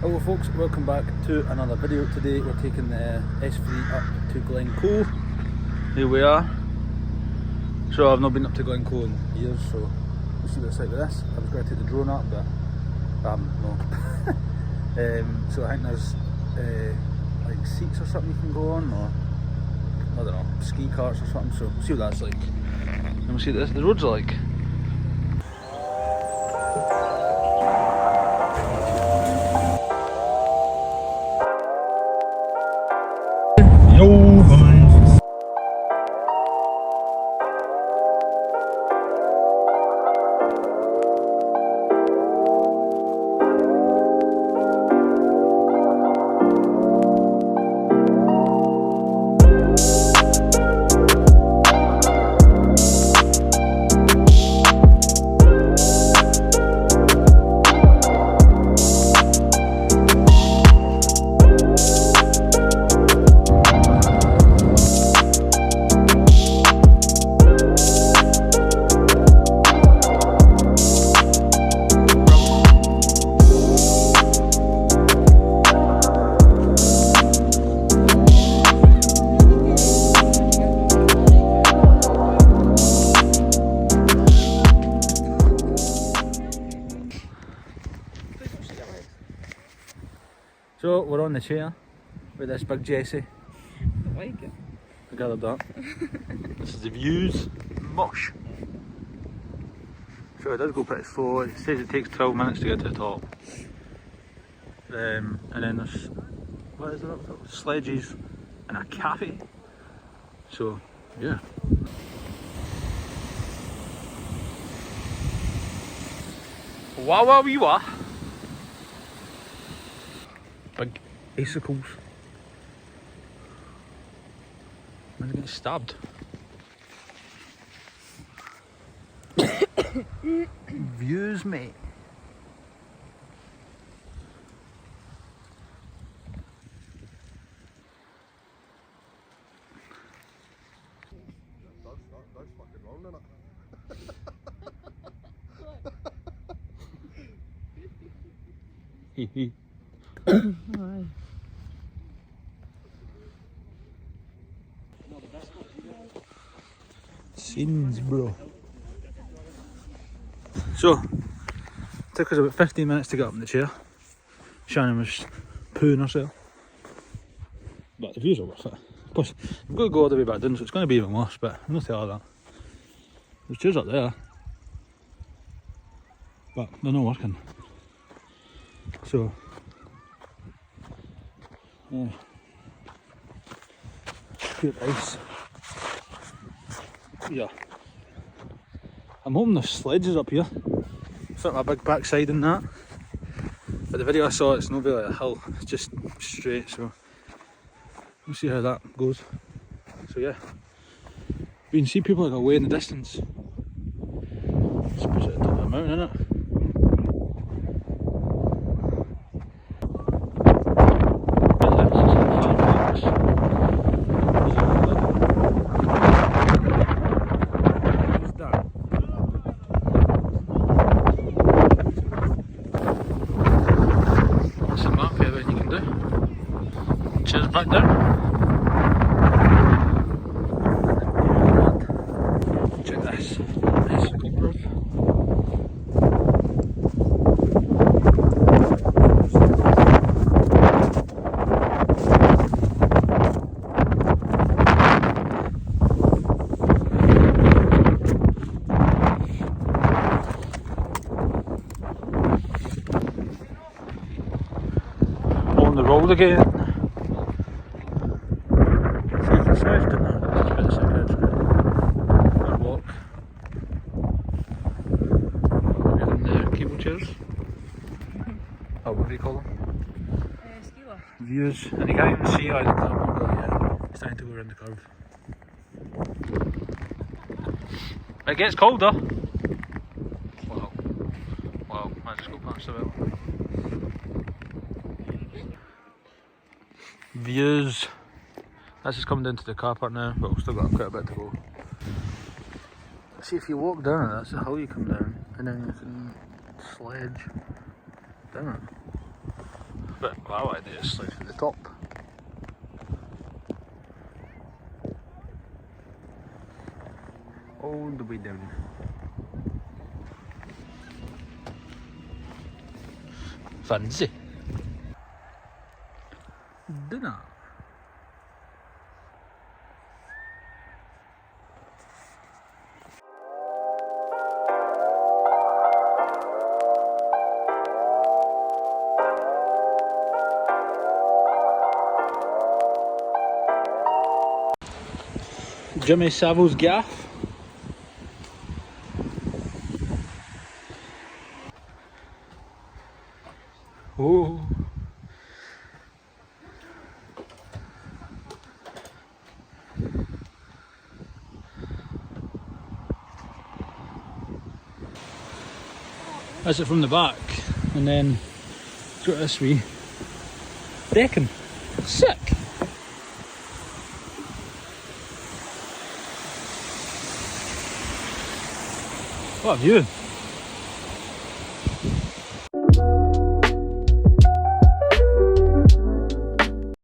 Hello folks, welcome back to another video. Today we're taking the S3 up to Glencoe. Here we are. So I've not been up to Glencoe in years, so we'll see what it's like with this. I was going to take the drone up, but no. So I think there's like seats or something you can go on, or I don't know, ski carts or something, so we'll see what that's like. And we'll see what the roads are like. Yo guys! So we're on the chair with this big Jessie. I like it. I gathered that. This is the views. Mush. So it does go pretty slow. It says it takes 12 minutes to get to the top. And then there's, what is there up there? Sledges and a cafe. So yeah. Wah wah wee wah. Big icicles. Man's getting stabbed. Views, mate. That's fucking wrong, isn't it? Aye. Scenes, bro. So, it took us about 15 minutes to get up in the chair. Shannon was pooing herself. But the views are worth it. Plus, I'm going to go all the way back down, so it's going to be even worse, but I'm not telling her that. There's chairs up there, but they're not working. So, yeah. Pure ice. Yeah. I'm hoping there's sledges up here. Fit my big backside in that. But the video I saw, it's not really a hill, it's just straight, so we'll see how that goes. So yeah. We can see people like away in the distance. It's at the top of the mountain, isn't it? Back down. Check this. Nice roof. On the road again. Oh, what do you call them? Skewer. Views, and you can't even see out the curve. Yeah, it's time to go around the curve. It gets colder. Wow. Wow, I just got past Savile. Views. This is coming down to the car park now, but we've still got quite a bit to go. See, if you walk down it, that's the hill you come down, and then you can sledge down it. But our idea is like at the top. All the way down. Fancy. Dinner. Jimmy Savile's gaff. Oh. That's it from the back, and then it's got this wee decking. Sick! What a view!